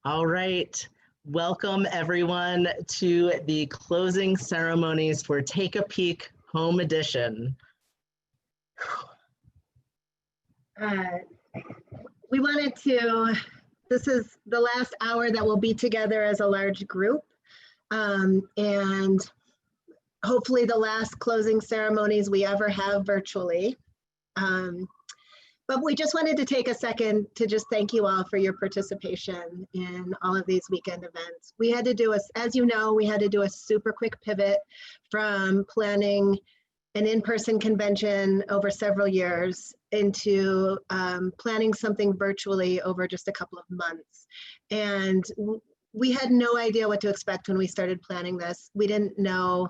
All right. Welcome everyone to the closing ceremonies for Take a Peek Home Edition. We wanted to, this is the last hour that we'll be together as a large group. And hopefully the last closing ceremonies we ever have virtually. But we just wanted to take a second to just thank you all for your participation in all of these weekend events. We had to do as you know, we had to do a super quick pivot from planning an in-person convention over several years into planning something virtually over just a couple of months. And we had no idea what to expect when we started planning this. We didn't know,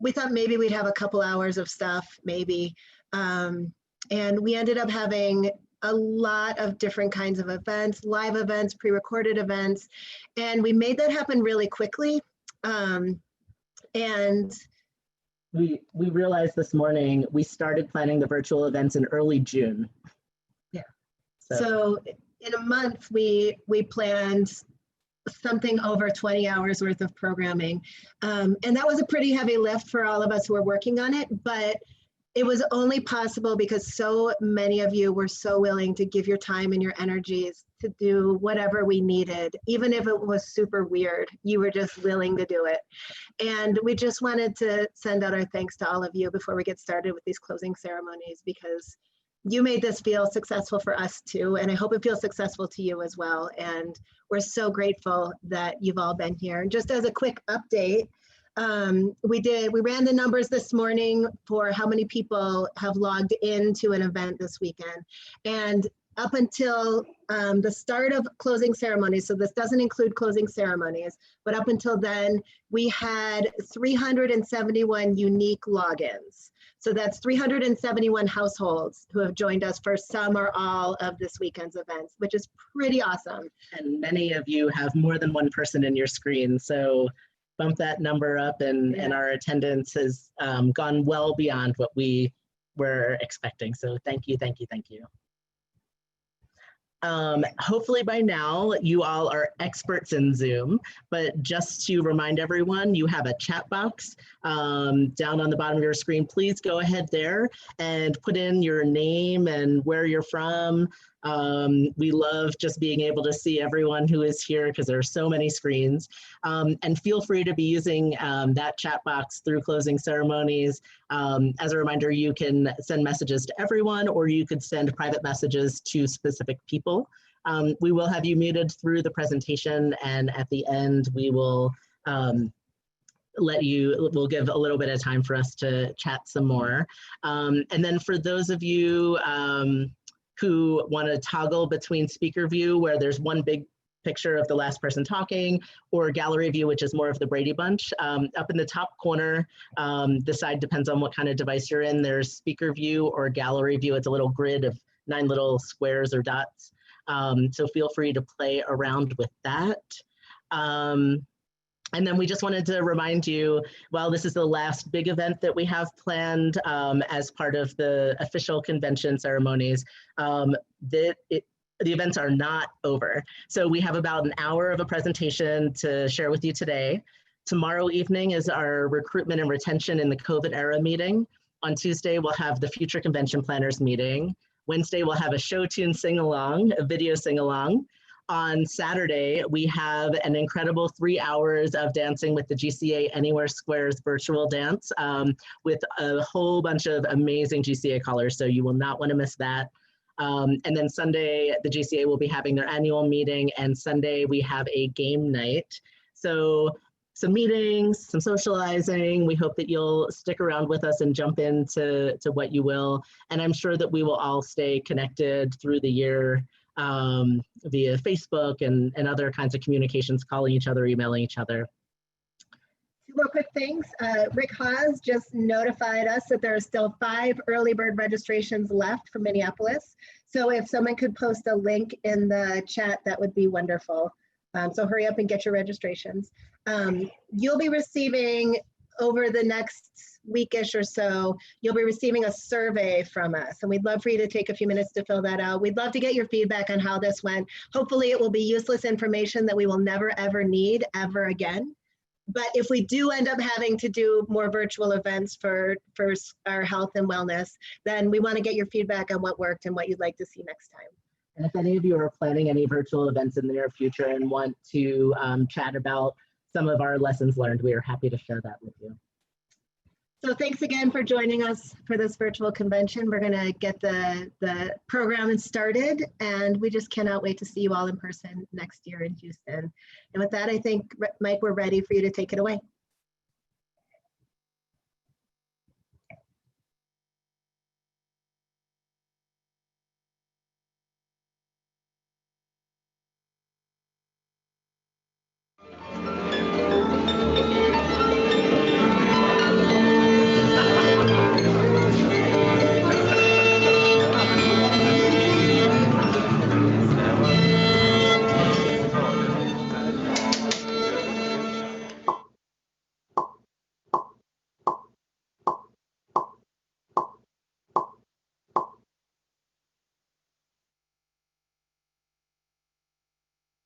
we thought maybe we'd have a couple hours of stuff, maybe. And we ended up having a lot of different kinds of events, live events, pre-recorded events, and we made that happen really quickly. And we realized this morning we started planning the virtual events in early June. Yeah. So in a month, we planned something over 20 hours worth of programming. And that was a pretty heavy lift for all of us who were working on it, but it was only possible because so many of you were so willing to give your time and your energies to do whatever we needed. Even if it was super weird, you were just willing to do it. And we just wanted to send out our thanks to all of you before we get started with these closing ceremonies, because you made this feel successful for us too. And I hope it feels successful to you as well. And we're so grateful that you've all been here. And just as a quick update, we ran the numbers this morning for how many people have logged into an event this weekend. And up until the start of closing ceremonies, so this doesn't include closing ceremonies, but up until then, we had 371 unique logins. So that's 371 households who have joined us for some or all of this weekend's events, which is pretty awesome. And many of you have more than one person in your screen. So bump that number up, and our attendance has gone well beyond what we were expecting. So thank you, thank you, thank you. Hopefully by now you all are experts in Zoom, but just to remind everyone, you have a chat box down on the bottom of your screen. Please go ahead there and put in your name and where you're from. We love just being able to see everyone who is here because there are so many screens. And feel free to be using that chat box through closing ceremonies. As a reminder, you can send messages to everyone, or you could send private messages to specific people. We will have you muted through the presentation, and at the end we will we'll give a little bit of time for us to chat some more. And then for those of you who want to toggle between speaker view, where there's one big picture of the last person talking, or gallery view, which is more of the Brady Bunch. Up in the top corner, the side depends on what kind of device you're in. There's speaker view or gallery view. It's a little grid of 9 little squares or dots. So feel free to play around with that. And then we just wanted to remind you, while this is the last big event that we have planned as part of the official convention ceremonies, the events are not over. So we have about an hour of a presentation to share with you today. Tomorrow evening is our recruitment and retention in the COVID era meeting. On Tuesday, we'll have the future convention planners meeting. Wednesday, we'll have a show tune sing-along, a video sing-along. On Saturday, we have an incredible 3 hours of dancing with the GCA Anywhere Squares virtual dance with a whole bunch of amazing GCA callers, so you will not want to miss that. And then Sunday, the GCA will be having their annual meeting, and Sunday we have a game night. So some meetings, some socializing. We hope that you'll stick around with us and jump into what you will. And I'm sure that we will all stay connected through the year via Facebook and other kinds of communications, calling each other, emailing each other. Two more quick things. Rick Haas just notified us that there are still 5 early bird registrations left from Minneapolis. So if someone could post a link in the chat, that would be wonderful. So hurry up and get your registrations. You'll be receiving over the next weekish or so, you'll be receiving a survey from us. And we'd love for you to take a few minutes to fill that out. We'd love to get your feedback on how this went. Hopefully it will be useless information that we will never, ever need ever again. But if we do end up having to do more virtual events for our health and wellness, then we want to get your feedback on what worked and what you'd like to see next time. And if any of you are planning any virtual events in the near future and want to chat about some of our lessons learned, we are happy to share that with you. So thanks again for joining us for this virtual convention. We're going to get the program started, and we just cannot wait to see you all in person next year in Houston. And with that, I think, Mike, we're ready for you to take it away.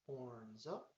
Horns up.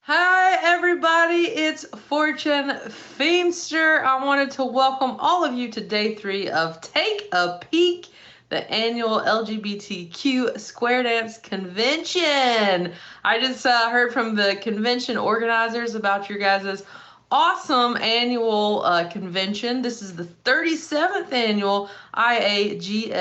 Hi everybody, it's Fortune Feimster. I wanted to welcome all of you to day 3 of Take a Peek, the annual LGBTQ Square Dance Convention. I just heard from the convention organizers about your guys' awesome annual convention. This is the 37th annual IAGSDC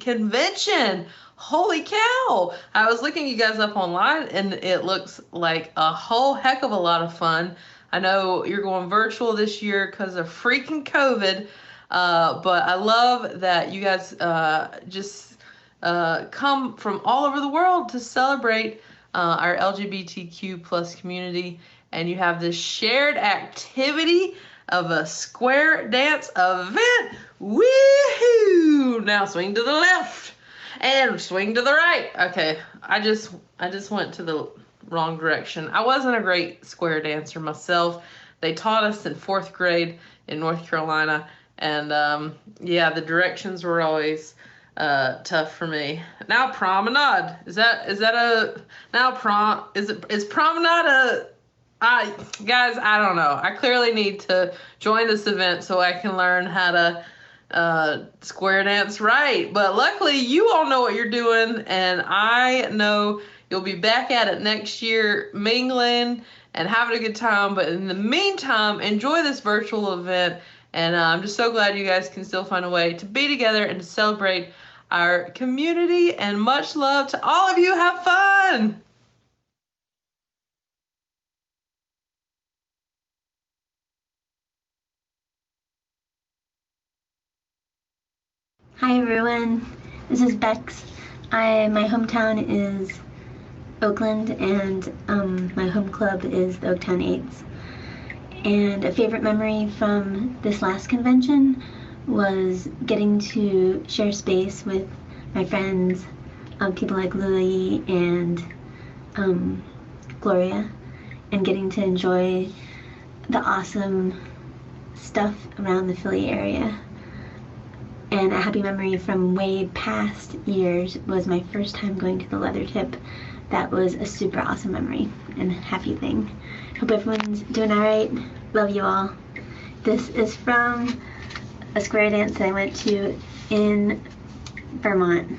convention. Holy cow! I was looking you guys up online and it looks like a whole heck of a lot of fun. I know you're going virtual this year because of freaking COVID, but I love that you guys just come from all over the world to celebrate our LGBTQ plus community, and you have this shared activity of a square dance event. Woohoo! Now swing to the left and swing to the right. Okay, I just went to the wrong direction. I wasn't a great square dancer myself. They taught us in 4th grade in North Carolina, and yeah, the directions were always tough for me. Now promenade. Is promenade a guys, I don't know. I clearly need to join this event so I can learn how to square dance right. But luckily, you all know what you're doing, and I know you'll be back at it next year, mingling and having a good time. But in the meantime, enjoy this virtual event, and I'm just so glad you guys can still find a way to be together and to celebrate our community. And much love to all of you. Have fun! Hi everyone, this is Bex. My hometown is Oakland, and my home club is the Oaktown Eights. And a favorite memory from this last convention was getting to share space with my friends, people like Louie and Gloria, and getting to enjoy the awesome stuff around the Philly area. And a happy memory from way past years was my first time going to the Leather Tip. That was a super awesome memory and happy thing. Hope everyone's doing all right. Love you all. This is from a square dance that I went to in Vermont.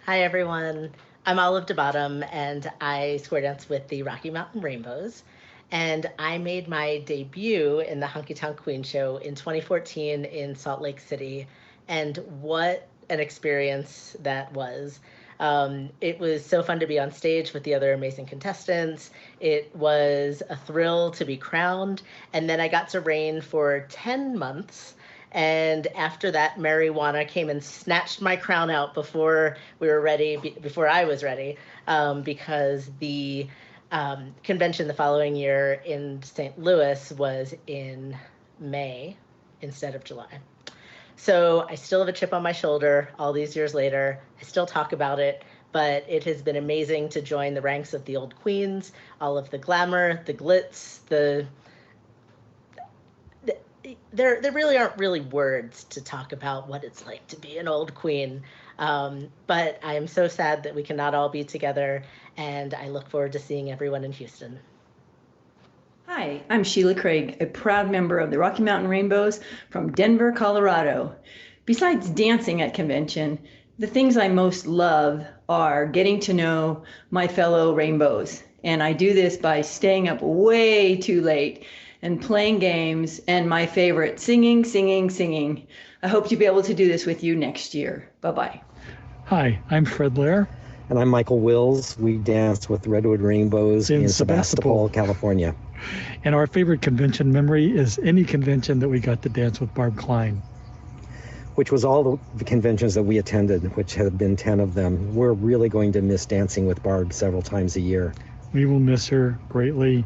Hi everyone, I'm Olive DeBottom, and I square dance with the Rocky Mountain Rainbows. And I made my debut in the Honky Tonk Queen show in 2014 in Salt Lake City. And what an experience that was. It was so fun to be on stage with the other amazing contestants. It was a thrill to be crowned. And then I got to reign for 10 months. And after that, marijuana came and snatched my crown out before we were ready, before I was ready, because the convention the following year in St. Louis was in May instead of July. So I still have a chip on my shoulder all these years later. I still talk about it, but it has been amazing to join the ranks of the old queens, all of the glamour, the glitz, there really aren't really words to talk about what it's like to be an old queen. But I am so sad that we cannot all be together, and I look forward to seeing everyone in Houston. Hi, I'm Sheila Craig, a proud member of the Rocky Mountain Rainbows from Denver, Colorado. Besides dancing at convention, the things I most love are getting to know my fellow rainbows. And I do this by staying up way too late and playing games, and my favorite, singing, singing, singing. I hope to be able to do this with you next year. Bye-bye. Hi, I'm Fred Lair. And I'm Michael Wills. We danced with Redwood Rainbows in Sebastopol, California. And our favorite convention memory is any convention that we got to dance with Barb Klein. Which was all the conventions that we attended, which have been 10 of them. We're really going to miss dancing with Barb several times a year. We will miss her greatly,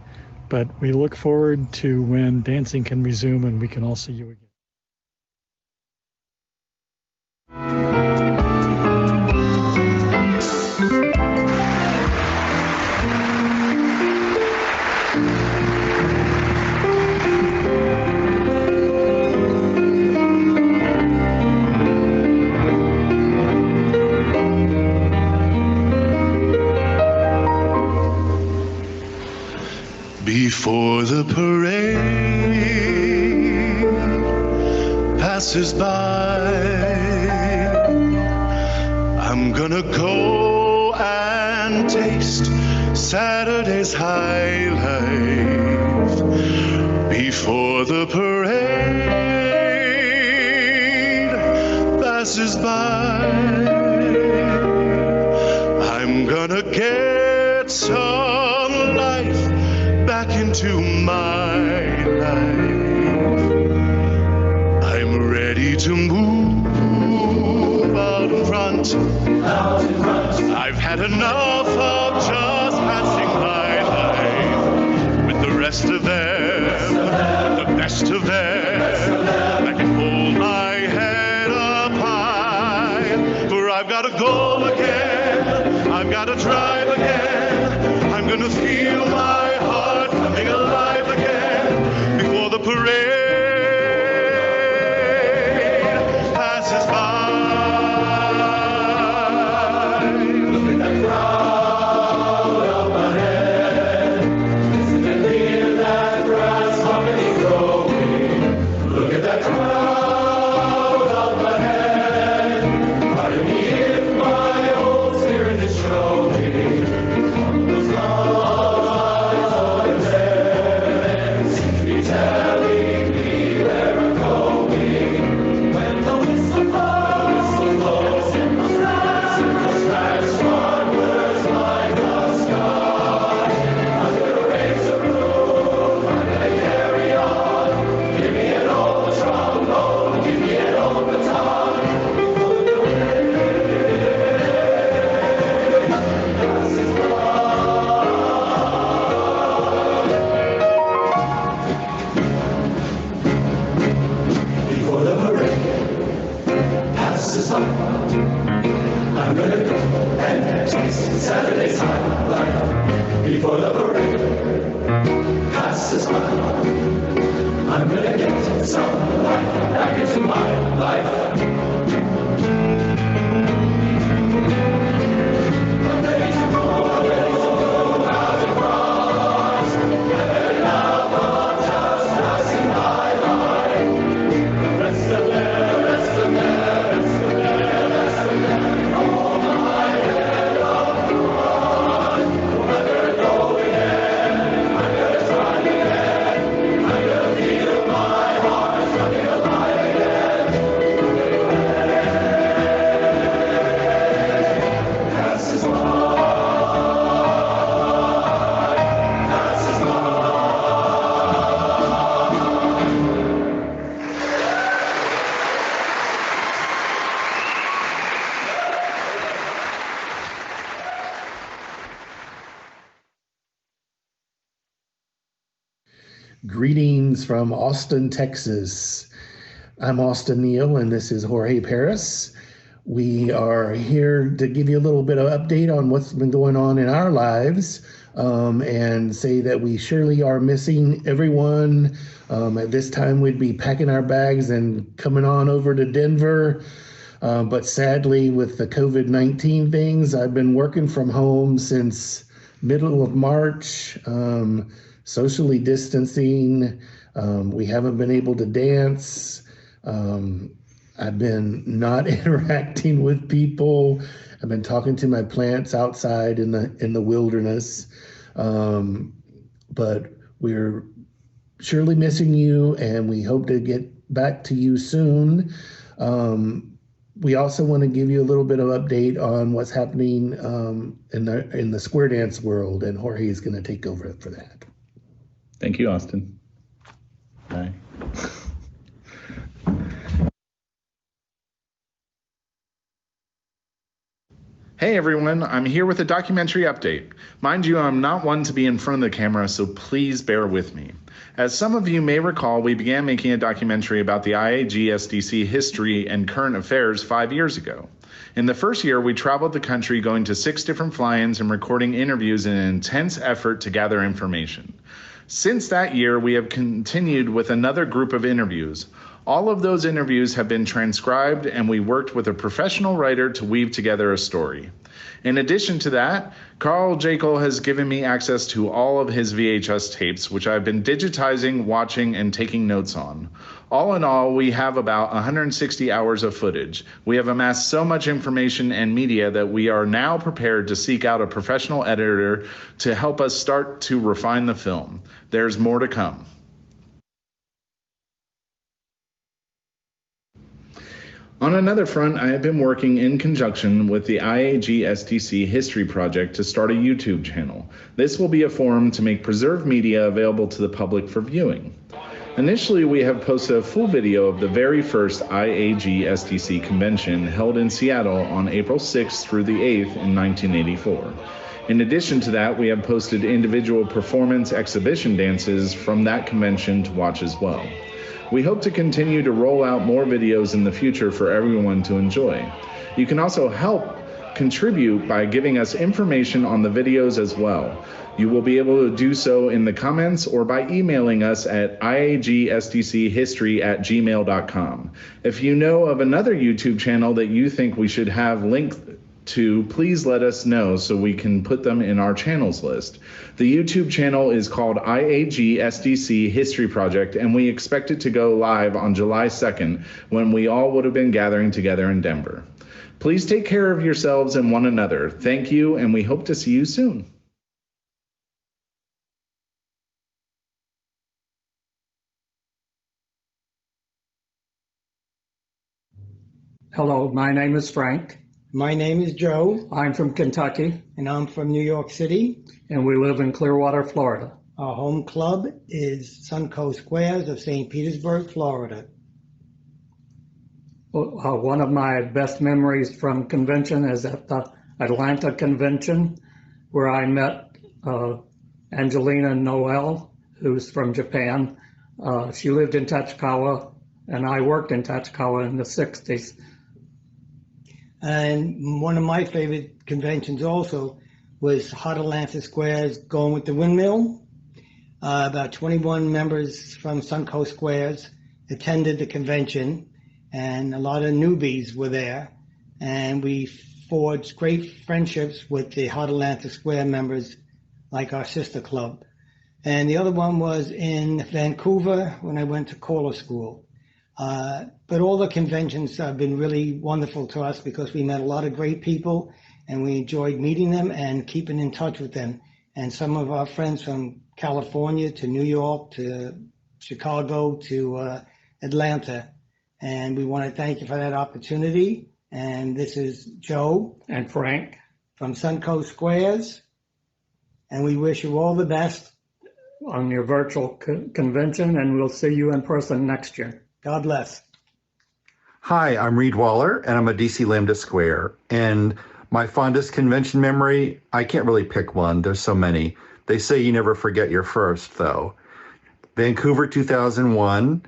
but we look forward to when dancing can resume and we can all see you again. Before the parade passes by, I'm gonna go and taste Saturday's high life. Before the parade passes by, I'm gonna get some life back into my life. I'm ready to move out in front. I've had enough of just passing my life with the rest of them, the best of them. I can hold my head up high, for I've got to go again. I've got to drive again. I'm gonna feel my heart coming alive again before the parade passes by. Look at that crowd up ahead. Listen and hear that grasshopper growing. Look at that crowd up ahead. Pardon me if my old spirit is showing. Those clouds over there seem to be telling me where I'm going. When the whistle blows and the flags onwards like the sky, I'm gonna raise the roof, I'm gonna carry on. Give me an old trombone, give me an old baton. Before the parade passes by. Before the parade passes by, I'm gonna go and taste Saturday's high life. Before the parade passes by, I'm gonna get some life back into my life. I'm ready to go out across. I've had enough of just passing my life. The rest of them, the rest of them, the rest of them, the rest of them. Hold my head up high. I'm gonna go again. I'm gonna try again. I'm gonna feel my heart coming alive again. Passes by. Passes by. Greetings from Austin, Texas. I'm Austin Neal, and this is Jorge Paris. We are here to give you a little bit of update on what's been going on in our lives, and say that we surely are missing everyone. At this time, we'd be packing our bags and coming on over to Denver. But sadly, with the COVID-19 things, I've been working from home since middle of March, socially distancing. We haven't been able to dance. I've been not interacting with people. I've been talking to my plants outside in the wilderness. But we're surely missing you, and we hope to get back to you soon. We also want to give you a little bit of update on what's happening in the square dance world, and Jorge is going to take over for that. Thank you, Austin. Bye. Hey everyone, I'm here with a documentary update. Mind you, I'm not one to be in front of the camera, so please bear with me. As some of you may recall, we began making a documentary about the IAG-SDC history and current affairs 5 years ago. In the first year, we traveled the country going to 6 different fly-ins and recording interviews in an intense effort to gather information. Since that year, we have continued with another group of interviews. All of those interviews have been transcribed, and we worked with a professional writer to weave together a story. In addition to that, Carl Jekyll has given me access to all of his VHS tapes, which I've been digitizing, watching, and taking notes on. All in all, we have about 160 hours of footage. We have amassed so much information and media that we are now prepared to seek out a professional editor to help us start to refine the film. There's more to come. On another front, I have been working in conjunction with the IAG SDC History Project to start a YouTube channel. This will be a forum to make preserved media available to the public for viewing. Initially, we have posted a full video of the very first IAG SDC convention held in Seattle on April 6th through the 8th in 1984. In addition to that, we have posted individual performance exhibition dances from that convention to watch as well. We hope to continue to roll out more videos in the future for everyone to enjoy. You can also help contribute by giving us information on the videos as well. You will be able to do so in the comments or by emailing us at iagsdchistory@gmail.com. If you know of another YouTube channel that you think we should have linked to, please let us know so we can put them in our channels list. The YouTube channel is called IAG SDC History Project, and we expect it to go live on July 2nd when we all would have been gathering together in Denver. Please take care of yourselves and one another. Thank you, and we hope to see you soon. Hello, my name is Frank. My name is Joe. I'm from Kentucky. And I'm from New York City. And we live in Clearwater, Florida. Our home club is Suncoast Squares of St. Petersburg, Florida. One of my best memories from convention is at the Atlanta convention, where I met Angelina Noel, who's from Japan. She lived in Tachikawa, and I worked in Tachikawa in the 60s. And one of my favorite conventions also was Hot Atlanta Squares Going with the Windmill. About 21 members from Suncoast Squares attended the convention, and a lot of newbies were there. And we forged great friendships with the Hot Atlanta Square members, like our sister club. And the other one was in Vancouver when I went to Caller School. But all the conventions have been really wonderful to us because we met a lot of great people and we enjoyed meeting them and keeping in touch with them. And some of our friends from California to New York to Chicago to Atlanta. And we want to thank you for that opportunity. And this is Joe and Frank from Suncoast Squares. And we wish you all the best on your virtual convention, and we'll see you in person next year. God bless. Hi, I'm Reed Waller, and I'm a DC Lambda Square. And my fondest convention memory, I can't really pick one. There's so many. They say you never forget your first, though. Vancouver 2001,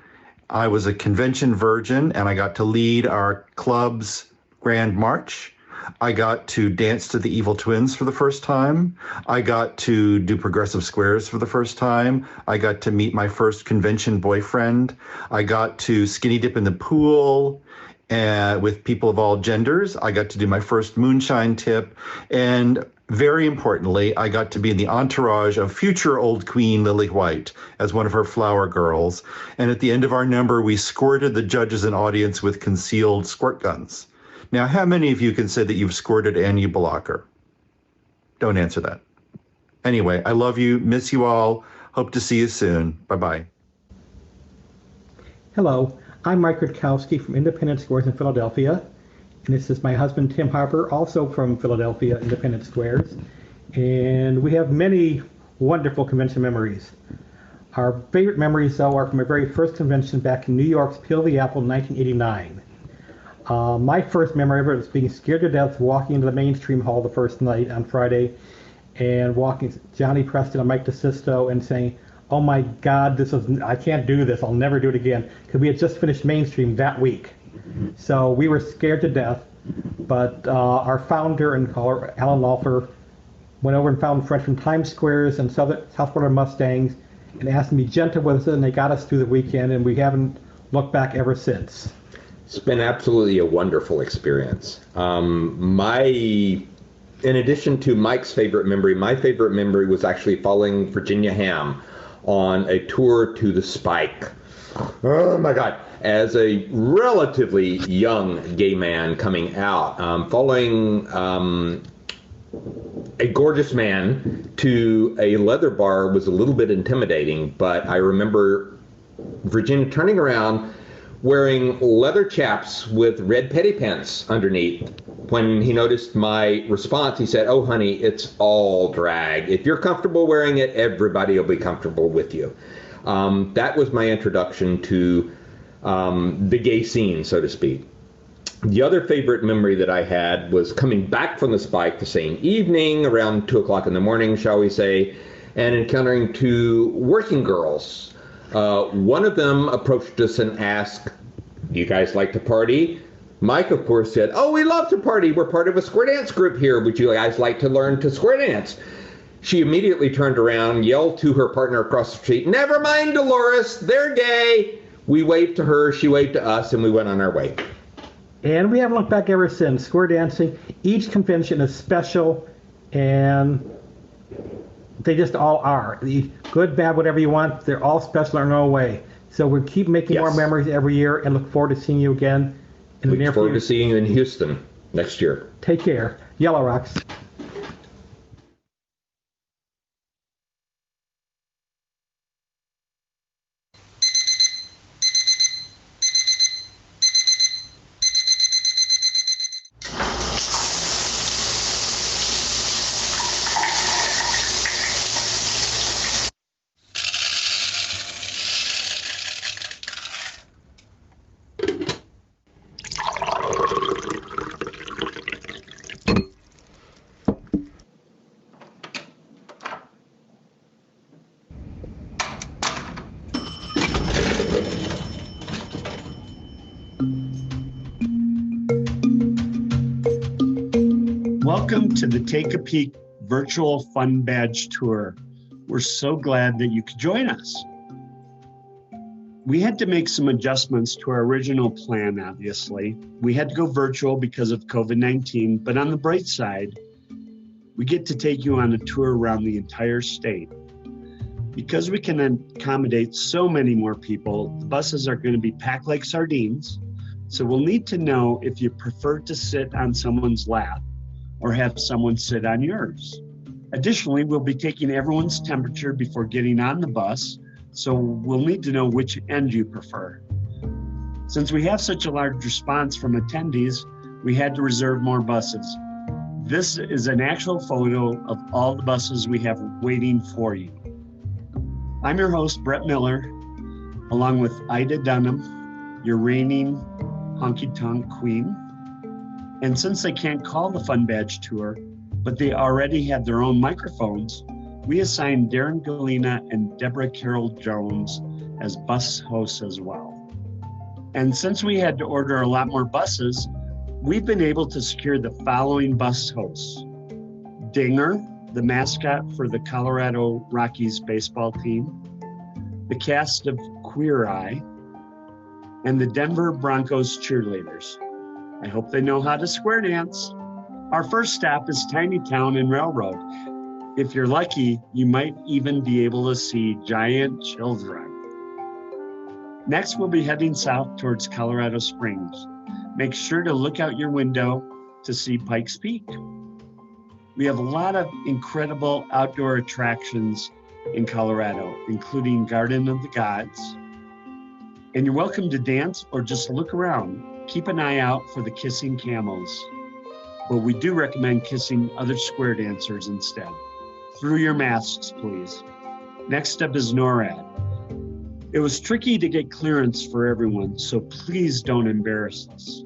I was a convention virgin, and I got to lead our club's Grand March. I got to dance to the Evil Twins for the first time. I got to do progressive squares for the first time. I got to meet my first convention boyfriend. I got to skinny dip in the pool with people of all genders. I got to do my first moonshine tip. And very importantly, I got to be in the entourage of future old Queen Lily White as one of her flower girls. And at the end of our number, we squirted the judges and audience with concealed squirt guns. Now, how many of you can say that you've squirted Annie Blocker? Don't answer that. Anyway, I love you, miss you all. Hope to see you soon. Bye-bye. Hello, I'm Mike Rutkowski from Independent Squares in Philadelphia. And this is my husband, Tim Harper, also from Philadelphia Independent Squares. And we have many wonderful convention memories. Our favorite memories, though, are from my very first convention back in New York's Peel the Apple in 1989. My first memory of it was being scared to death walking into the mainstream hall the first night on Friday and walking Johnny Preston and Mike DeSisto and saying, oh my God, I can't do this, I'll never do it again, because we had just finished mainstream that week. So we were scared to death, but our founder and caller, Alan Laufer, went over and found friends from Times Squares and South Florida Mustangs and asked them to be gentle with us, and they got us through the weekend, and we haven't looked back ever since. It's been absolutely a wonderful experience. My in addition to Mike's favorite memory, my favorite memory was actually following Virginia Ham on a tour to the Spike. Oh my God. As a relatively young gay man coming out, following a gorgeous man to a leather bar was a little bit intimidating, but I remember Virginia turning around wearing leather chaps with red petty pants underneath. When he noticed my response, he said, "Oh, honey, it's all drag. If you're comfortable wearing it, everybody will be comfortable with you." That was my introduction to the gay scene, so to speak. The other favorite memory that I had was coming back from the Spike the same evening, around 2 o'clock in the morning, shall we say, and encountering two working girls. One of them approached us and asked, "Do you guys like to party?" Mike, of course, said, "Oh, we love to party. We're part of a square dance group here. Would you guys like to learn to square dance?" She immediately turned around, yelled to her partner across the street, "Never mind, Dolores, they're gay." We waved to her, she waved to us, and we went on our way. And we haven't looked back ever since. Square dancing, each convention is special, and they just all are. Good, bad, whatever you want, they're all special in their own way. So we'll keep making more memories every year and look forward to seeing you again in the near future. Look forward to seeing you in Houston next year. Take care. Yellow Rocks. Welcome to the Take a Peek virtual Fun Badge Tour. We're so glad that you could join us. We had to make some adjustments to our original plan, obviously. We had to go virtual because of COVID-19, but on the bright side, we get to take you on a tour around the entire state. Because we can accommodate so many more people, the buses are going to be packed like sardines, so we'll need to know if you prefer to sit on someone's lap or have someone sit on yours. Additionally, we'll be taking everyone's temperature before getting on the bus, so we'll need to know which end you prefer. Since we have such a large response from attendees, we had to reserve more buses. This is an actual photo of all the buses we have waiting for you. I'm your host, Brett Miller, along with Ida Dunham, your reigning honky-tonk queen. And since they can't call the Fun Badge Tour, but they already had their own microphones, we assigned Darren Galena and Deborah Carroll Jones as bus hosts as well. And since we had to order a lot more buses, we've been able to secure the following bus hosts: Dinger, the mascot for the Colorado Rockies baseball team, the cast of Queer Eye, and the Denver Broncos cheerleaders. I hope they know how to square dance. Our first stop is Tiny Town and Railroad. If you're lucky, you might even be able to see giant children. Next, we'll be heading south towards Colorado Springs. Make sure to look out your window to see Pikes Peak. We have a lot of incredible outdoor attractions in Colorado, including Garden of the Gods. And you're welcome to dance or just look around. Keep an eye out for the kissing camels, but we do recommend kissing other square dancers instead. Through your masks, please. Next up is NORAD. It was tricky to get clearance for everyone, so please don't embarrass us.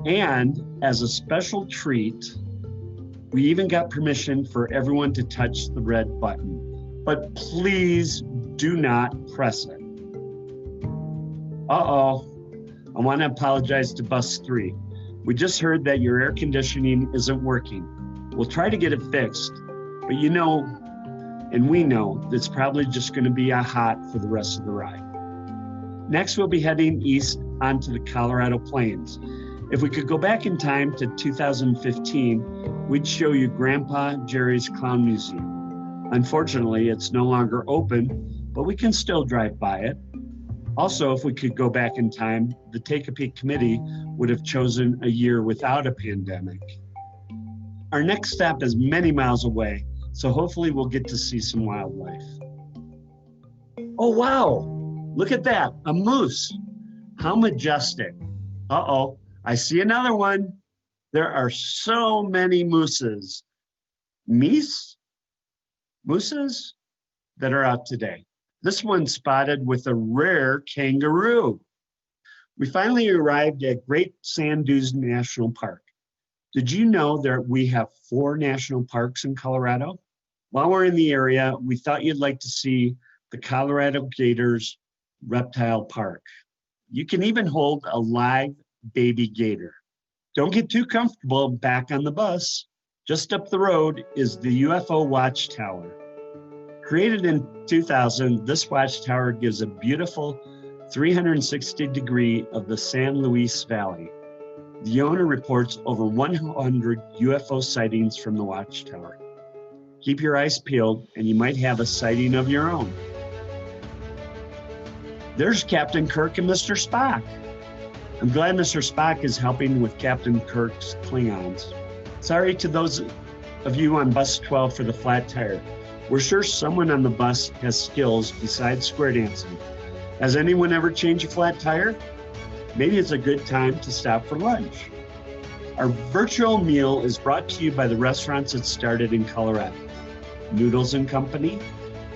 And as a special treat, we even got permission for everyone to touch the red button, but please do not press it. Uh-oh. I want to apologize to Bus 3. We just heard that your air conditioning isn't working. We'll try to get it fixed, but you know, and we know, it's probably just going to be a hot for the rest of the ride. Next, we'll be heading east onto the Colorado Plains. If we could go back in time to 2015, we'd show you Grandpa Jerry's Clown Museum. Unfortunately, it's no longer open, but we can still drive by it. Also, if we could go back in time, the Take a Peek committee would have chosen a year without a pandemic. Our next stop is many miles away, so hopefully we'll get to see some wildlife. Oh, wow, look at that, a moose. How majestic. Uh-oh, I see another one. There are so many mooses. Mooses that are out today. This one spotted with a rare kangaroo. We finally arrived at Great Sand Dunes National Park. Did you know that we have 4 national parks in Colorado? While we're in the area, we thought you'd like to see the Colorado Gators Reptile Park. You can even hold a live baby gator. Don't get too comfortable back on the bus. Just up the road is the UFO Watchtower. Created in 2000, this watchtower gives a beautiful 360-degree of the San Luis Valley. The owner reports over 100 UFO sightings from the watchtower. Keep your eyes peeled and you might have a sighting of your own. There's Captain Kirk and Mr. Spock. I'm glad Mr. Spock is helping with Captain Kirk's Klingons. Sorry to those of you on bus 12 for the flat tire. We're sure someone on the bus has skills besides square dancing. Has anyone ever changed a flat tire? Maybe it's a good time to stop for lunch. Our virtual meal is brought to you by the restaurants that started in Colorado. Noodles and Company,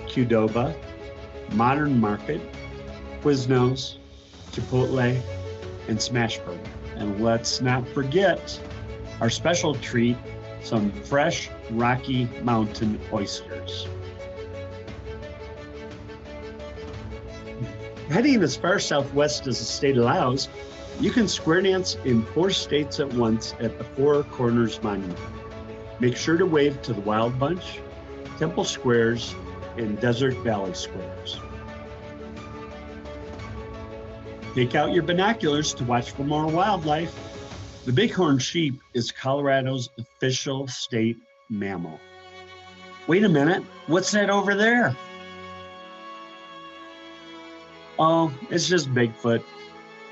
Qdoba, Modern Market, Quiznos, Chipotle, and Smashburger. And let's not forget our special treat, some fresh Rocky Mountain oysters. Heading as far southwest as the state allows, you can square dance in 4 states at once at the Four Corners Monument. Make sure to wave to the Wild Bunch, Temple Squares, and Desert Valley Squares. Take out your binoculars to watch for more wildlife. The bighorn sheep is Colorado's official state mammal. Wait a minute, what's that over there? Oh, it's just Bigfoot.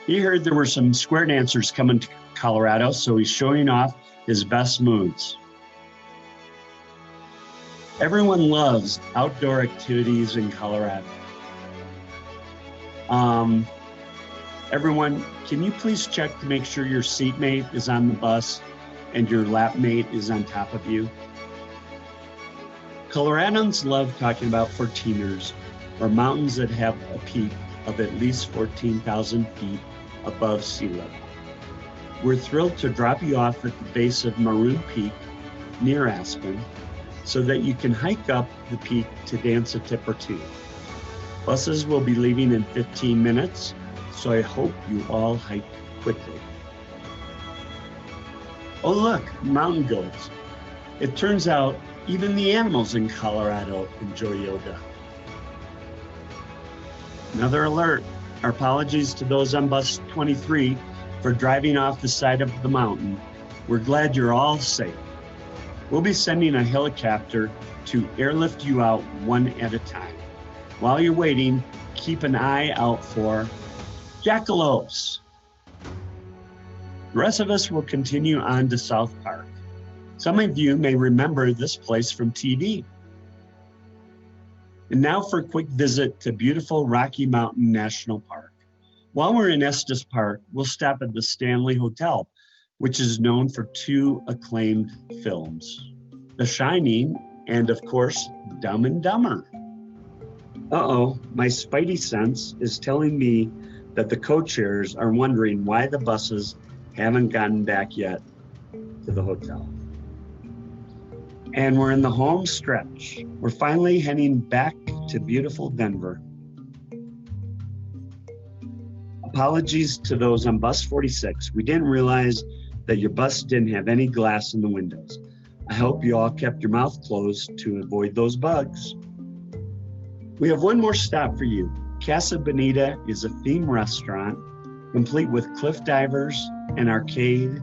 He heard there were some square dancers coming to Colorado, so he's showing off his best moves. Everyone loves outdoor activities in Colorado. Everyone, can you please check to make sure your seatmate is on the bus and your lap mate is on top of you? Coloradans love talking about 14ers, or mountains that have a peak of at least 14,000 feet above sea level. We're thrilled to drop you off at the base of Maroon Peak near Aspen so that you can hike up the peak to dance a tip or two. Buses will be leaving in 15 minutes, so I hope you all hike quickly. Oh look, mountain goats. It turns out even the animals in Colorado enjoy yoga. Another alert, our apologies to those on bus 23 for driving off the side of the mountain. We're glad you're all safe. We'll be sending a helicopter to airlift you out one at a time. While you're waiting, keep an eye out for jackalopes. The rest of us will continue on to South Park. Some of you may remember this place from TV. And now for a quick visit to beautiful Rocky Mountain National Park. While we're in Estes Park, we'll stop at the Stanley Hotel, which is known for 2 acclaimed films, The Shining and, of course, Dumb and Dumber. Uh-oh, my spidey sense is telling me that the co-chairs are wondering why the buses haven't gotten back yet to the hotel. And we're in the home stretch. We're finally heading back to beautiful Denver. Apologies to those on bus 46. We didn't realize that your bus didn't have any glass in the windows. I hope you all kept your mouth closed to avoid those bugs. We have one more stop for you. Casa Bonita is a theme restaurant complete with cliff divers, an arcade,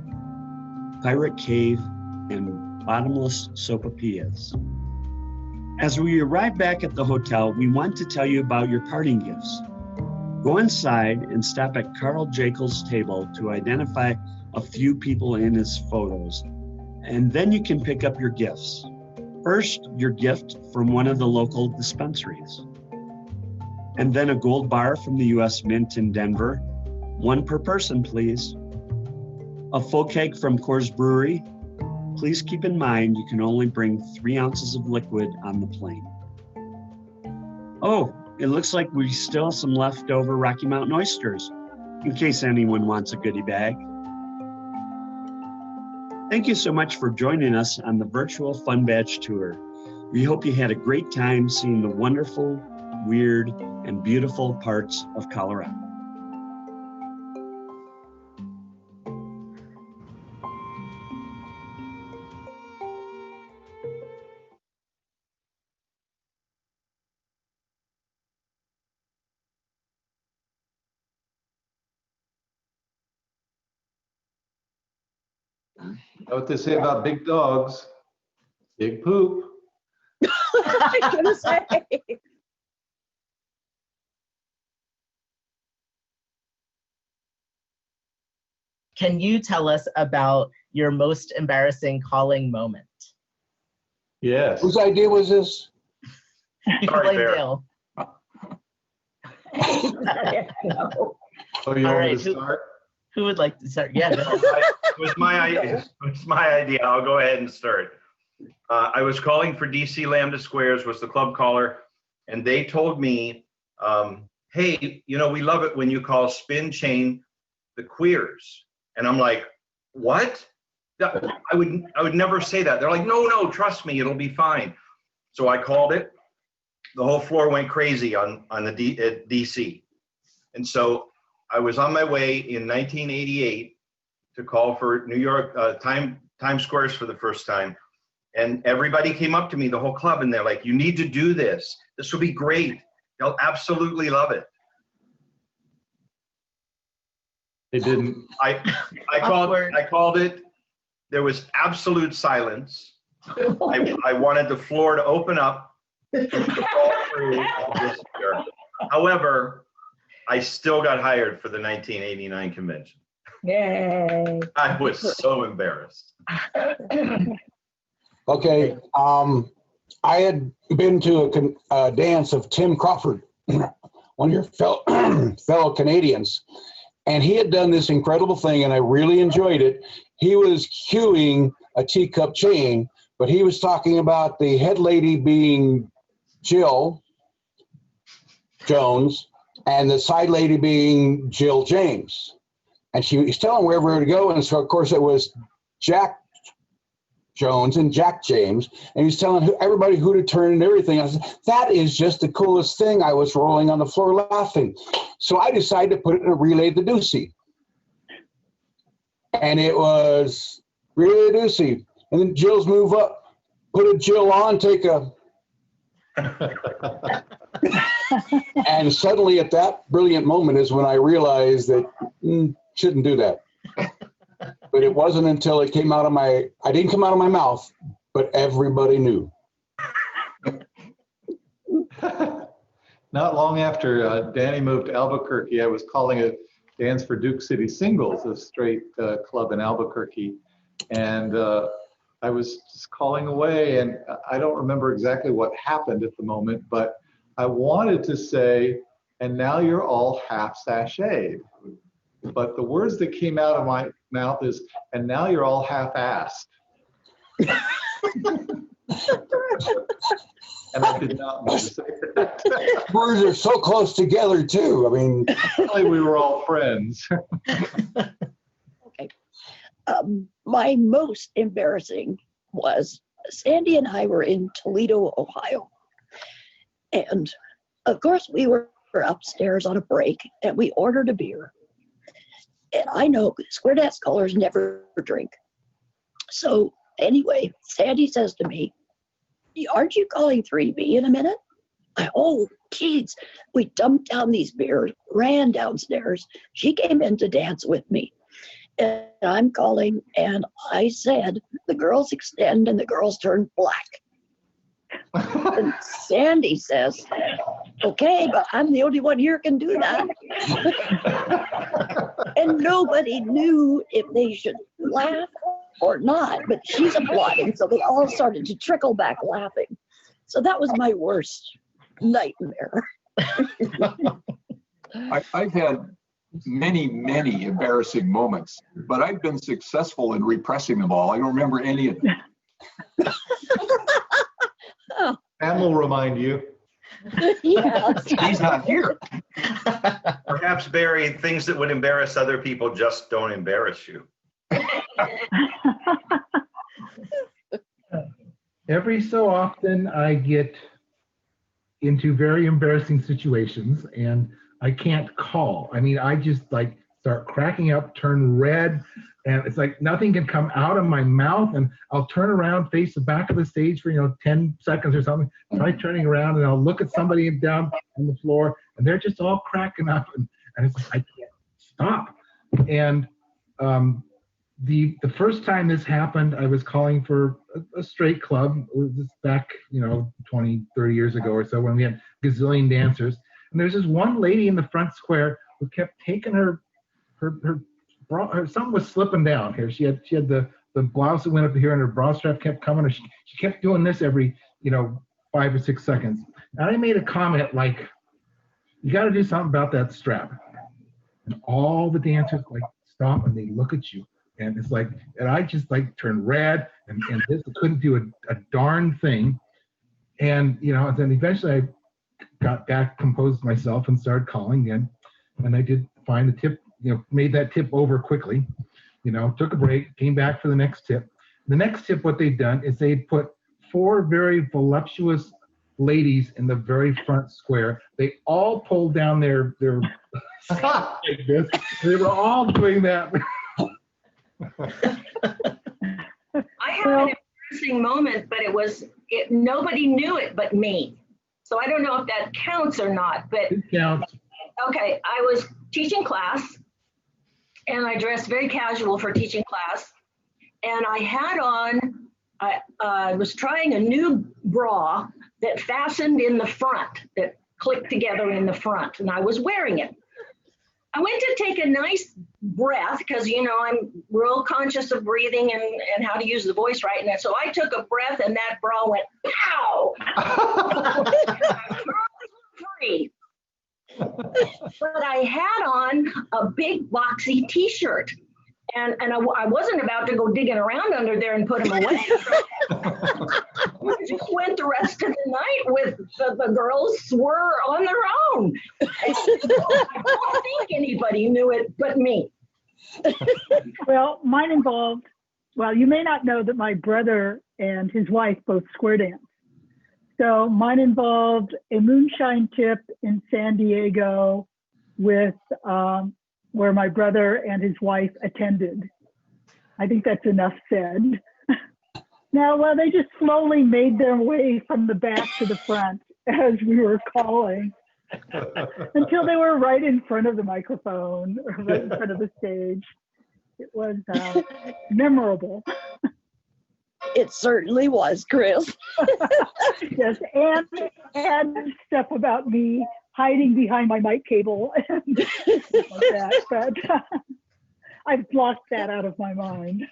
pirate cave, and bottomless sopapillas. As we arrive back at the hotel, we want to tell you about your parting gifts. Go inside and stop at Carl Jekyll's table to identify a few people in his photos, and then you can pick up your gifts. First, your gift from one of the local dispensaries, and then a gold bar from the U.S. Mint in Denver. One per person, please. A full keg from Coors Brewery. Please keep in mind you can only bring 3 ounces of liquid on the plane. Oh, it looks like we still have some leftover Rocky Mountain oysters, in case anyone wants a goodie bag. Thank you so much for joining us on the virtual Fun Badge Tour. We hope you had a great time seeing the wonderful, weird, and beautiful parts of Colorado. Know what they say about big dogs? Big poop. I was gonna say. Can you tell us about your most embarrassing calling moment? Yes. Whose idea was this? You can blame Dale. Oh, you All want me right, to start? Who would like to start? Yeah. It was my idea. It was my idea. I'll go ahead and start. I was calling for DC Lambda Squares, was the club caller, and they told me, hey, you know, we love it when you call Spin Chain the queers. And I'm like, what? I would never say that. They're like, no, trust me, it'll be fine. So I called it. The whole floor went crazy on the at DC. And so I was on my way in 1988 to call for New York Times Squares for the first time. And everybody came up to me, the whole club, and they're like, you need to do this. This will be great. They'll absolutely love it. They didn't. I called it. There was absolute silence. I wanted the floor to open up and fall through all this year. However, I still got hired for the 1989 convention. Yay. I was so embarrassed. Okay, I had been to a dance of Tim Crawford, one of your fellow Canadians, and he had done this incredible thing, and I really enjoyed it. He was cueing a teacup chain, but he was talking about the head lady being Jill Jones and the side lady being Jill James. And she was telling where we were to go, and so of course it was Jack Jones and Jack James, and he was telling everybody who to turn and everything. I said, that is just the coolest thing. I was rolling on the floor laughing. So I decided to put it in a relay the deucey. And it was relay the deucey. And then Jill's move up, put a Jill on, take a... And suddenly at that brilliant moment is when I realized that shouldn't do that. But it wasn't until it came out of I didn't come out of my mouth, but everybody knew. Not long after Danny moved to Albuquerque, I was calling a Dance for Duke City Singles, a straight club in Albuquerque. And I was just calling away, and I don't remember exactly what happened at the moment, but I wanted to say, and now you're all half sashayed. But the words that came out of my mouth is, and now you're all half-assed. And I did not mean to say that. Words are so close together, too. I mean, really, we were all friends. Okay. My most embarrassing was Sandy and I were in Toledo, Ohio. And of course, we were upstairs on a break and we ordered a beer. And I know square dance callers never drink. So anyway, Sandy says to me, aren't you calling 3B in a minute? Oh, kids, we dumped down these beers, ran downstairs. She came in to dance with me. And I'm calling, and I said, the girls extend and the girls turn black. And Sandy says, okay, but I'm the only one here can do that. And nobody knew if they should laugh or not, but she's applauding, so they all started to trickle back laughing. So that was my worst nightmare. I've had many embarrassing moments, but I've been successful in repressing them all. I don't remember any of them. Pam will remind you. Yeah. He's not here. Perhaps, Barry, things that would embarrass other people just don't embarrass you. Every so often I get into very embarrassing situations and I can't call. I mean, I just like start cracking up, turn red, and it's like nothing can come out of my mouth, and I'll turn around, face the back of the stage for 10 seconds or something, try turning around, and I'll look at somebody down on the floor and they're just all cracking up, and it's like I can't stop. And the first time this happened, I was calling for a straight club. It was back 20, 30 years ago or so, when we had gazillion dancers. And there's this one lady in the front square who kept taking her bra, something was slipping down here. She had the blouse that went up to here, and her bra strap kept coming. She kept doing this every 5 or 6 seconds. And I made a comment like, "You got to do something about that strap." And all the dancers like stop and they look at you, and it's like, and I just like turned red, and this couldn't do a darn thing. And then eventually I got back, composed myself, and started calling again. And I did find the tip, made that tip over quickly, took a break, came back for the next tip. The next tip, what they'd done is they'd put 4 very voluptuous ladies in the very front square. They all pulled down their like this. They were all doing that. I had an embarrassing moment, but nobody knew it but me. So I don't know if that counts or not, but it counts. Okay, I was teaching class and I dressed very casual for teaching class, and I had on, I was trying a new bra that fastened in the front, that clicked together in the front, and I was wearing it. I went to take a nice breath because, I'm real conscious of breathing and how to use the voice right. And so I took a breath and that bra went, pow! Free. But I had on a big boxy t-shirt, and I wasn't about to go digging around under there and put them away. I just went the rest of the night with the girls were on their own. I don't think anybody knew it but me. Well, mine involved, you may not know that my brother and his wife both square dance. So mine involved a moonshine tip in San Diego with where my brother and his wife attended. I think that's enough said. Now, they just slowly made their way from the back to the front as we were calling until they were right in front of the microphone, or right in front of the stage. It was memorable. It certainly was, Chris. Yes, and stuff about me hiding behind my mic cable and stuff like that, but I've blocked that out of my mind.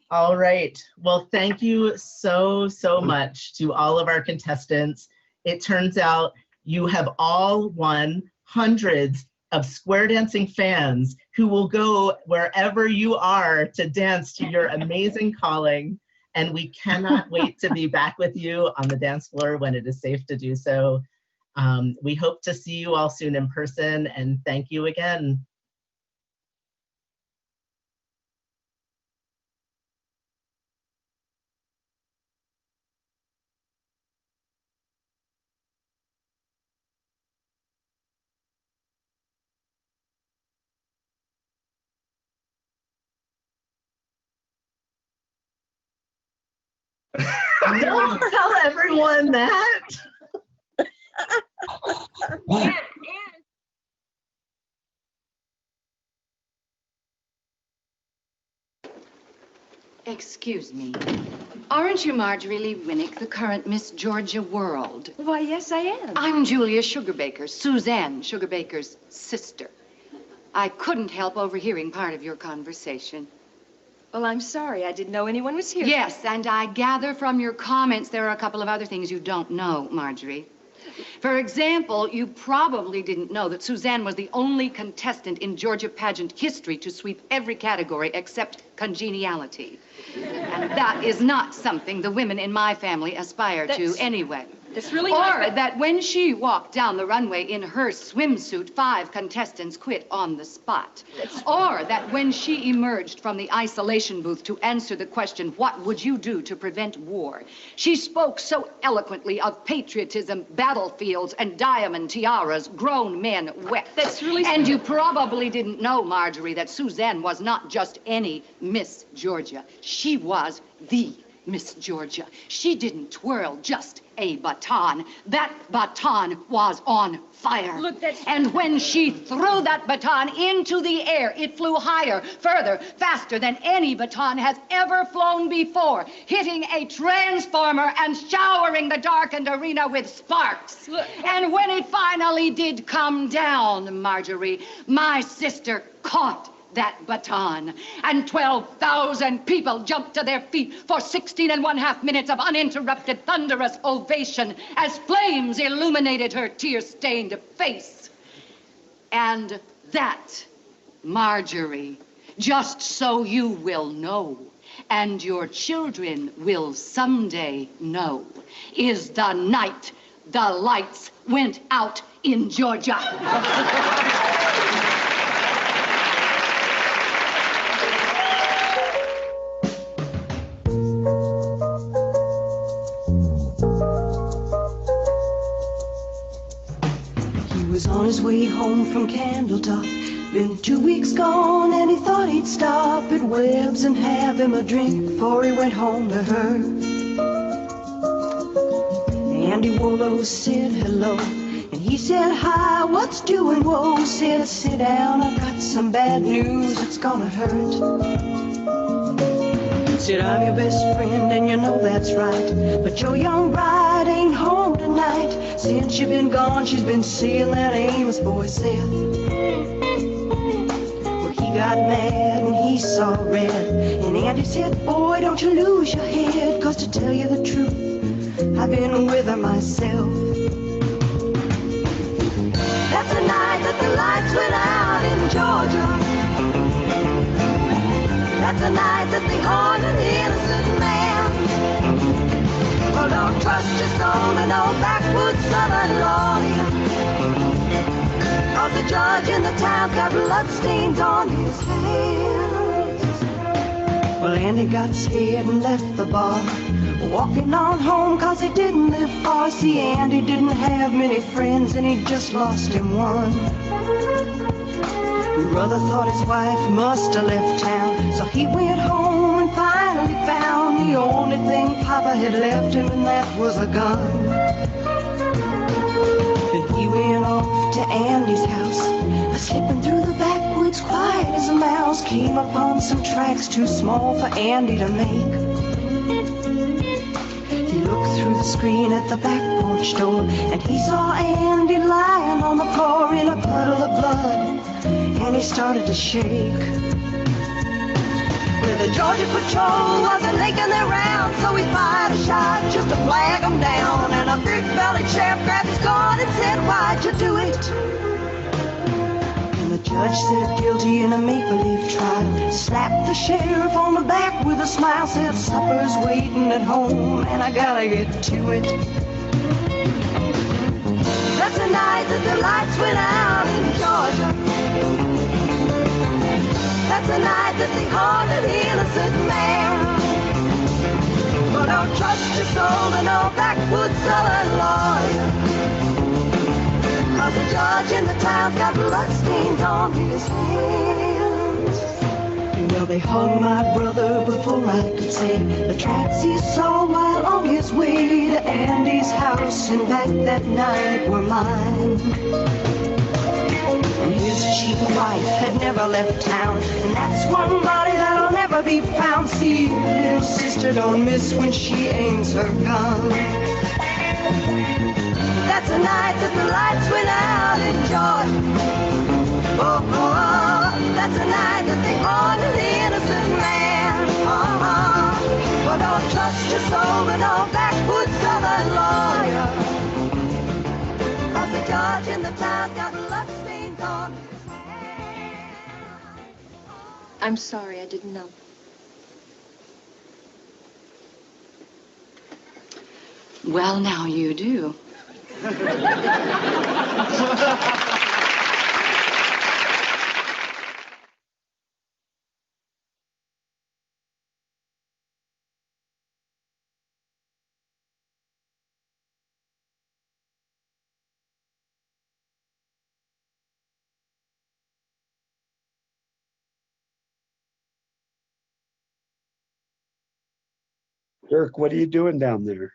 All right. Well, thank you so much to all of our contestants. It turns out you have all won hundreds of square dancing fans who will go wherever you are to dance to your amazing calling. And we cannot wait to be back with you on the dance floor when it is safe to do so. We hope to see you all soon in person, and thank you again. Don't tell everyone that. Excuse me. Aren't you Marjorie Lee Winnick, the current Miss Georgia World? Why, yes, I am. I'm Julia Sugarbaker, Suzanne Sugarbaker's sister. I couldn't help overhearing part of your conversation. Well, I'm sorry. I didn't know anyone was here. Yes, and I gather from your comments there are a couple of other things you don't know, Marjorie. For example, you probably didn't know that Suzanne was the only contestant in Georgia pageant history to sweep every category except congeniality. And that is not something the women in my family aspire to anyway. That's really Or nice. that when she walked down the runway in her swimsuit, 5 contestants quit on the spot. Or that when she emerged from the isolation booth to answer the question, what would you do to prevent war? She spoke so eloquently of patriotism, battlefields, and diamond tiaras. Grown men wept. That's really And you probably didn't know, Marjorie, that Suzanne was not just any Miss Georgia. She was the Miss Georgia. She didn't twirl just a baton. That baton was on fire. Look, that's... And when she threw that baton into the air, it flew higher, further, faster than any baton has ever flown before, hitting a transformer and showering the darkened arena with sparks. Look. And when it finally did come down, Marjorie, my sister caught that baton, and 12,000 people jumped to their feet for 16½ minutes of uninterrupted thunderous ovation as flames illuminated her tear-stained face. And that, Marjorie, just so you will know, and your children will someday know, is the night the lights went out in Georgia. On his way home from Candletop, been 2 weeks gone, and he thought he'd stop at Webb's and have him a drink before he went home to her. Andy Wollo said hello, and he said hi, what's doing? Whoa, said sit down, I've got some bad news, it's gonna hurt. Said I'm your best friend, and you know that's right, but your young bride ain't home tonight. Since you've been gone, she's been seeing that Amos boy Seth. Well, he got mad and he saw red, and Andy said, boy, don't you lose your head, 'cause to tell you the truth, I've been with her myself. That's the night that the lights went out in Georgia. That's the night that they harmed an innocent man. Well, don't trust your soul to no backwoods southern lawyer, 'cause the judge in the town's got bloodstains on his hands. Well, Andy got scared and left the bar, walking on home 'cause he didn't live far. See, Andy didn't have many friends, and he just lost him one. Brother thought his wife must have left town, so he went home and finally found the only thing Papa had left him, and that was a gun. Then he went off to Andy's house, slipping through the backwoods quiet as a mouse. Came upon some tracks too small for Andy to make. He looked through the screen at the back porch door, and he saw Andy lying on the floor in a puddle of blood, and he started to shake. Well, the Georgia Patrol wasn't making their round, so he fired a shot just to flag them down. And a big-bellied sheriff grabbed his gun and said, why'd you do it? And the judge said guilty in a make-believe trial, slapped the sheriff on the back with a smile, said supper's waiting at home and I gotta get to it. That's the night that the lights went out in Georgia. That's the night that they harmed an innocent man. Well, don't trust your soul to no backwoods southern lawyer, 'cause the judge in the town's got bloodstains on his hands. Well, they hung my brother before I could say the tracks he saw while on his way to Andy's house and back that night were mine. And his cheap wife had never left town, and that's one body that'll never be found. See, little sister don't miss when she aims her gun. That's a night that the lights went out in Georgia. Oh, oh, oh, that's a night that they honored the innocent man. Well, don't trust your soul to no backwoods southern lawyer. 'Cause the judge in the town's got bloodstains on his hands. I'm sorry, I didn't know. Well, now you do. Dirk, what are you doing down there?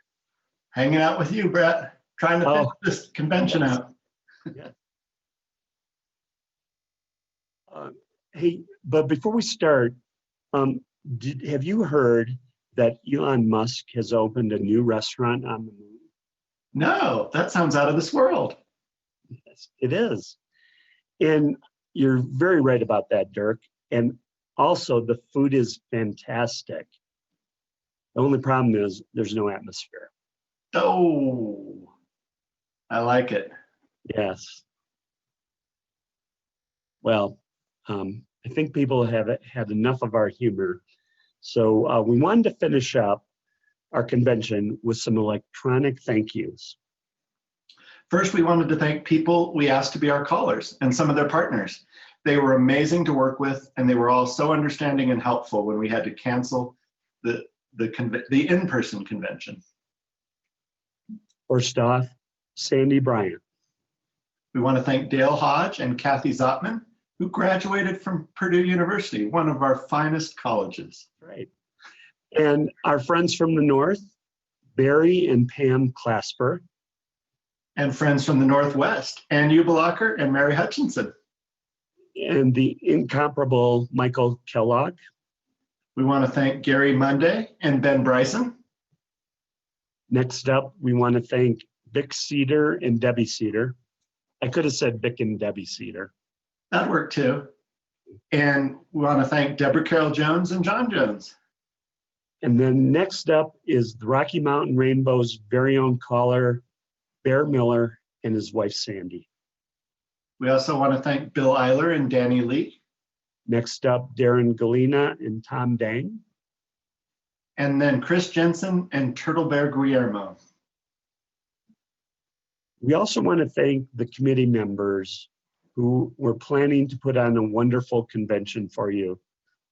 Hanging out with you, Brett. Trying to finish this convention out. Hey, but before we start, have you heard that Elon Musk has opened a new restaurant on the moon? No, that sounds out of this world. Yes, it is. And you're very right about that, Dirk. And also, the food is fantastic. The only problem is there's no atmosphere. Oh, I like it. Yes. Well, I think people have had enough of our humor. So we wanted to finish up our convention with some electronic thank yous. First, we wanted to thank people we asked to be our callers and some of their partners. They were amazing to work with, and they were all so understanding and helpful when we had to cancel the in-person convention. First off, Sandy Bryant. We want to thank Dale Hodge and Kathy Zotman, who graduated from Purdue University, one of our finest colleges. Right. And our friends from the North, Barry and Pam Clasper. And friends from the Northwest, Ann Ubelacher and Mary Hutchinson. And the incomparable Michael Kellogg. We want to thank Gary Monday and Ben Bryson. Next up, we want to thank Vic Cedar and Debbie Cedar. I could have said Vic and Debbie Cedar. That worked too. And we want to thank Deborah Carroll Jones and John Jones. And then next up is the Rocky Mountain Rainbow's very own caller, Bear Miller, and his wife, Sandy. We also want to thank Bill Eiler and Danny Lee. Next up, Darren Galena and Tom Dang. And then Chris Jensen and Turtle Bear Guillermo. We also want to thank the committee members who were planning to put on a wonderful convention for you.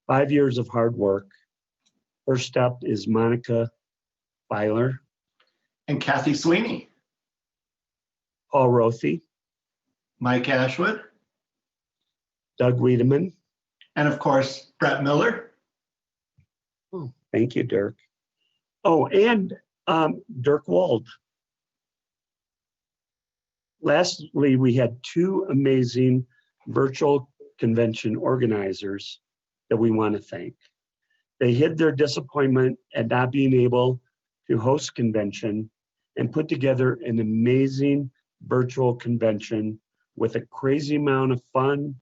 5 years of hard work. First up is Monica Byler. And Kathy Sweeney. Paul Rothy. Mike Ashwood. Doug Wiedemann. And of course, Brett Miller. Oh, thank you, Dirk. Oh, and Dirk Wald. Lastly, we had two amazing virtual convention organizers that we want to thank. They hid their disappointment at not being able to host convention and put together an amazing virtual convention with a crazy amount of fun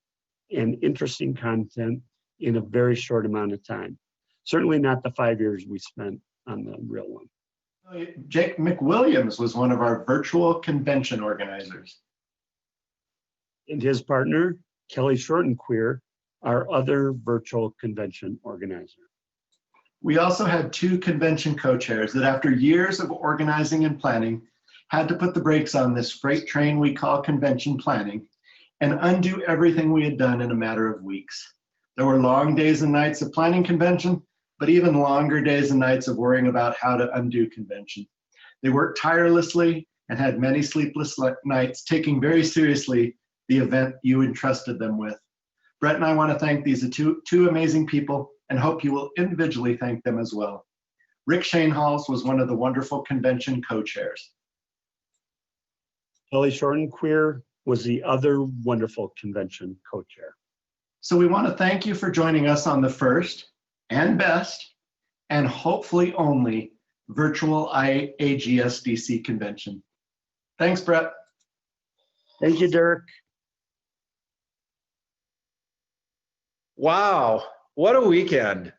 and interesting content in a very short amount of time. Certainly not the 5 years we spent on the real one. Jake McWilliams was one of our virtual convention organizers. And his partner, Kelly Shortenqueer, our other virtual convention organizer. We also had two convention co-chairs that after years of organizing and planning, had to put the brakes on this freight train we call convention planning and undo everything we had done in a matter of weeks. There were long days and nights of planning convention, but even longer days and nights of worrying about how to undo convention. They worked tirelessly and had many sleepless nights, taking very seriously the event you entrusted them with. Brett and I want to thank these two amazing people and hope you will individually thank them as well. Rick Shanehalls was one of the wonderful convention co-chairs. Kelly Shortenqueer was the other wonderful convention co-chair. So we want to thank you for joining us on the first and best, and hopefully only, virtual IAGSDC convention. Thanks, Brett. Thank you, Dirk. Wow, what a weekend.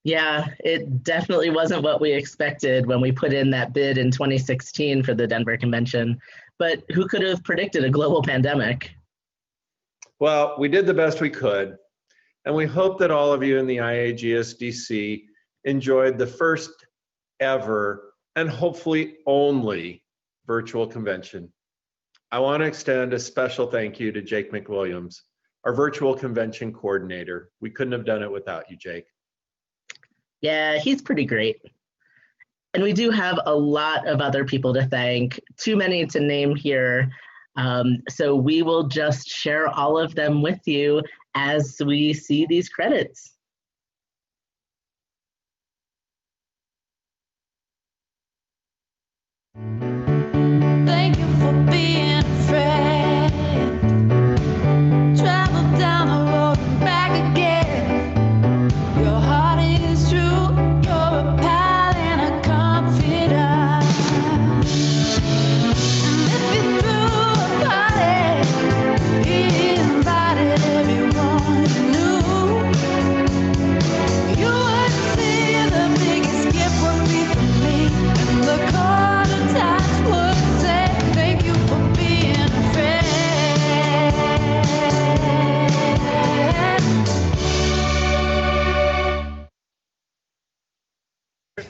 Yeah, it definitely wasn't what we expected when we put in that bid in 2016 for the Denver convention. But who could have predicted a global pandemic? Well, we did the best we could, and we hope that all of you in the IAGSDC enjoyed the first ever and hopefully only virtual convention. I want to extend a special thank you to Jake McWilliams, our virtual convention coordinator. We couldn't have done it without you, Jake. Yeah, he's pretty great. And we do have a lot of other people to thank, too many to name here. So we will just share all of them with you as we see these credits. Thank you for being a friend. Travel down the road and back again. Your heart is true. You're a pal and a confidant. And if you threw a party, he invited everyone you knew. You would see the biggest gift would be from me, and the card attached would say, thank you for being a friend.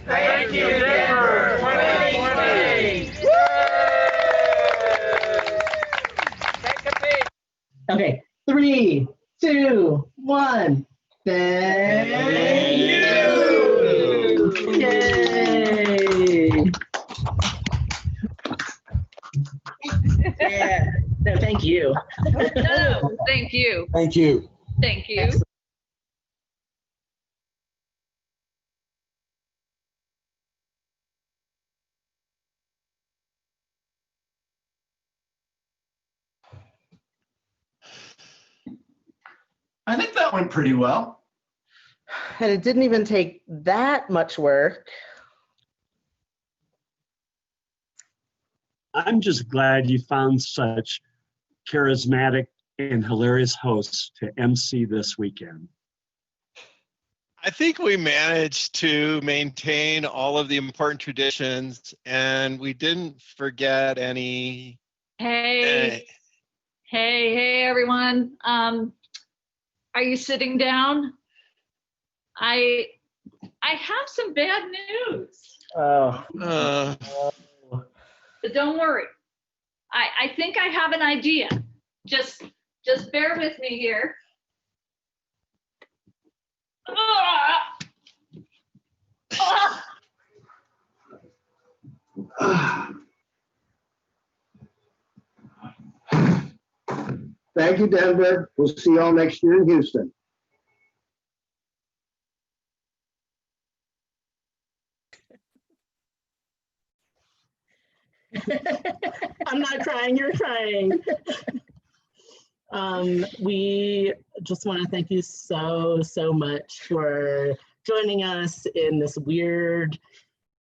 Thank you, Denver 2020. Okay, 3, 2, 1. Thank you. Yay. Yeah. No, thank you. No, thank you. Thank you. Thank you. I think that went pretty well. And it didn't even take that much work. I'm just glad you found such charismatic and hilarious hosts to MC this weekend. I think we managed to maintain all of the important traditions, and we didn't forget any. Hey, hey, everyone. Are you sitting down? I have some bad news. Oh. But don't worry. I think I have an idea. Just bear with me here. Thank you, Denver. We'll see you all next year in Houston. I'm not crying, you're crying. We just want to thank you so much for joining us in this weird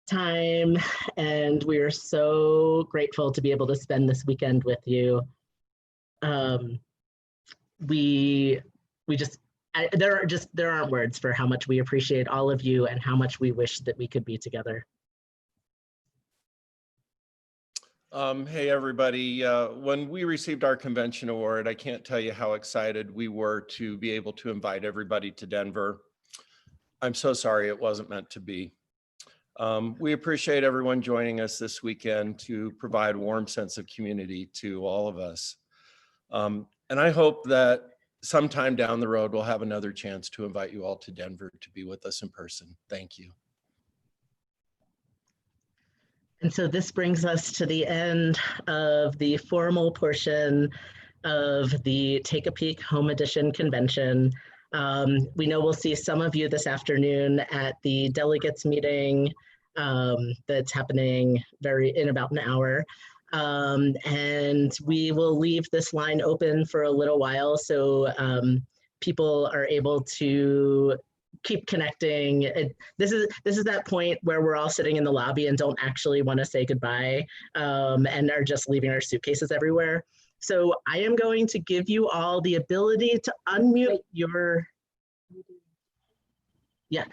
time, and we are so grateful to be able to spend this weekend with you. There aren't words for how much we appreciate all of you and how much we wish that we could be together. Hey, everybody. When we received our convention award, I can't tell you how excited we were to be able to invite everybody to Denver. I'm so sorry it wasn't meant to be. We appreciate everyone joining us this weekend to provide a warm sense of community to all of us. And I hope that sometime down the road, we'll have another chance to invite you all to Denver to be with us in person. Thank you. And so this brings us to the end of the formal portion of the Take a Peek Home Edition convention. We know we'll see some of you this afternoon at the delegates meeting that's happening in about an hour. And we will leave this line open for a little while so people are able to keep connecting. This is that point where we're all sitting in the lobby and don't actually want to say goodbye, and are just leaving our suitcases everywhere. So I am going to give you all the ability to unmute your. Yeah,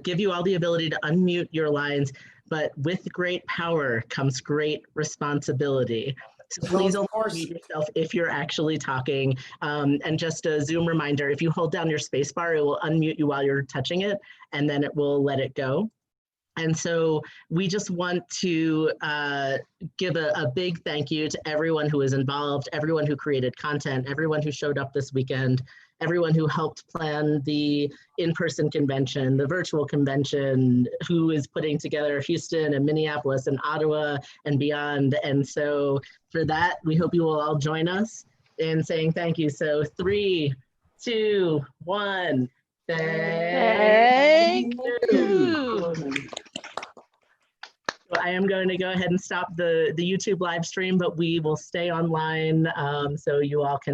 give you all the ability to unmute your lines, but with great power comes great responsibility. So please only mute yourself if you're actually talking. And just a Zoom reminder, if you hold down your space bar, it will unmute you while you're touching it, and then it will let it go. And so we just want to give a big thank you to everyone who was involved, everyone who created content, everyone who showed up this weekend, everyone who helped plan the in-person convention, the virtual convention, who is putting together Houston and Minneapolis and Ottawa and beyond. And so for that, we hope you will all join us in saying thank you. So 3, 2, 1. Thank you. So I am going to go ahead and stop the YouTube live stream, but we will stay online so you all can